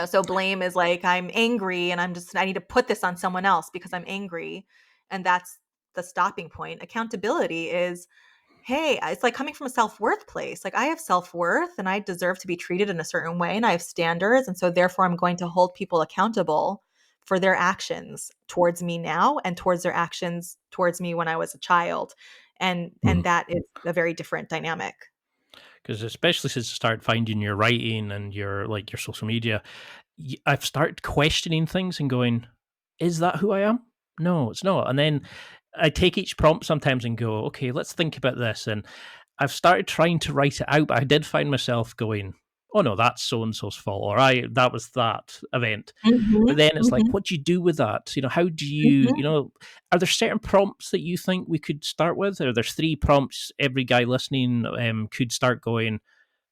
So blame is like I'm angry and I need to put this on someone else because I'm angry. And that's the stopping point. Accountability is, hey, it's like coming from a self-worth place. Like I have self-worth and I deserve to be treated in a certain way and I have standards. And so therefore I'm going to hold people accountable for their actions towards me now and towards their actions towards me when I was a child. And that is a very different dynamic. Because especially since I started finding your writing and your social media, I've started questioning things and going, "Is that who I am? No, it's not." And then I take each prompt sometimes and go, "Okay, let's think about this." And I've started trying to write it out, but I did find myself going, "Oh no, that's so and so's fault," or "I that was that event." Mhm, But then it's like, mhm, what do you do with that? How do you, mhm, are there certain prompts that you think we could start with? Or there's three prompts every guy listening could start going,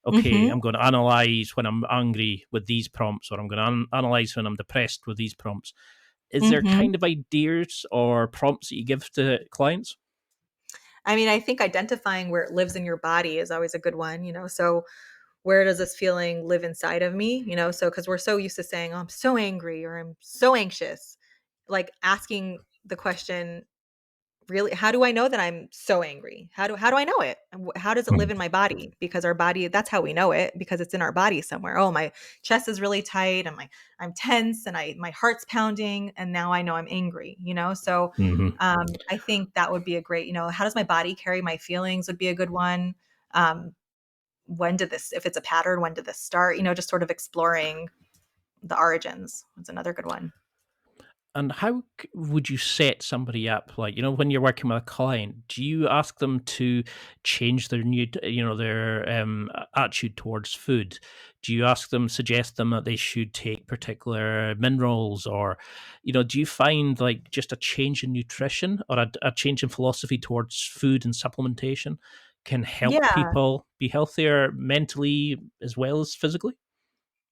okay, mhm, I'm going to analyze when I'm angry with these prompts, or I'm going to analyze when I'm depressed with these prompts. Is there mhm. kind of ideas or prompts that you give to clients? I mean, I think identifying where it lives in your body is always a good one. So where does this feeling live inside of me? So because we're so used to saying, oh, I'm so angry or I'm so anxious, like asking the question, really, how do I know that I'm so angry? How do I know it? And how does it live in my body? Because our body, that's how we know it, because it's in our body somewhere. Oh, my chest is really tight and I'm tense and my heart's pounding and now I know I'm angry. So Mm-hmm. I think that would be a great, how does my body carry my feelings would be a good one. Um, when did this, if it's a pattern, when did this start? Just sort of exploring the origins. That's another good one. And how would you set somebody up? Like, when you're working with a client, do you ask them to change their their attitude towards food? Do you suggest them that they should take particular minerals, or, do you find like just a change in nutrition or a change in philosophy towards food and supplementation can help Yeah. people be healthier mentally as well as physically?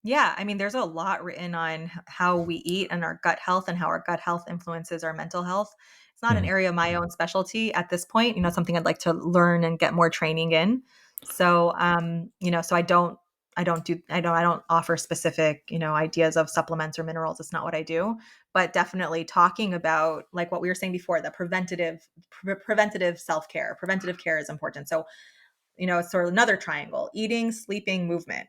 Yeah, I mean, there's a lot written on how we eat and our gut health and how our gut health influences our mental health. It's not an Mhm. area of my own specialty at this point, something I'd like to learn and get more training in. So, so I don't offer specific, ideas of supplements or minerals. It's not what I do, but definitely talking about like what we were saying before, the preventative self-care, preventative care is important. So it's sort of another triangle: eating, sleeping, movement.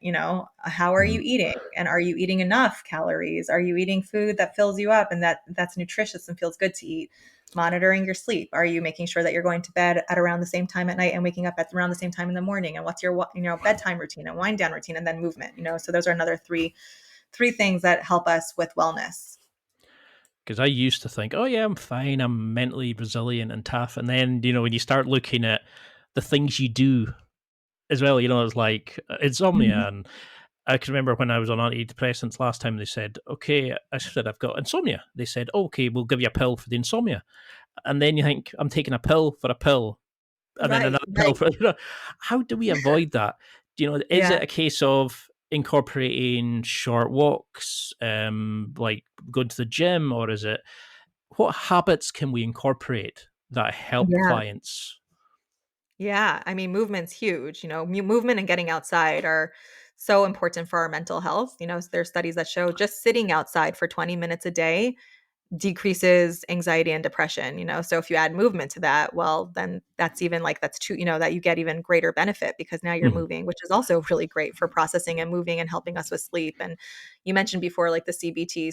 How are you Mhm. eating? And are you eating enough calories? Are you eating food that fills you up and that's nutritious and feels good to eat? Monitoring your sleep. Are you making sure that you're going to bed at around the same time at night and waking up at around the same time in the morning? And what's your bedtime routine and wind down routine, and then movement. So those are another three things that help us with wellness. Because I used to think, oh yeah, I'm fine, I'm mentally resilient and tough, and then when you start looking at the things you do as well, it's like Mhm. insomnia. And I can remember when I was on antidepressants last time, they said, okay, I said I've got insomnia. They said, okay, we'll give you a pill for the insomnia, and then you think I'm taking a pill for a pill, and then Right, another pill right. for how do we avoid that? Is Yeah. it a case of incorporating short walks, like going to the gym, or is it what habits can we incorporate that help Yeah. clients? Yeah, I mean, movement's huge. Movement and getting outside are so important for our mental health. There's studies that show just sitting outside for 20 minutes a day decreases anxiety and depression. So if you add movement to that, well, then that's even like that's true, that you get even greater benefit because now you're Mhm. moving, which is also really great for processing and moving and helping us with sleep. And you mentioned before, like the CBT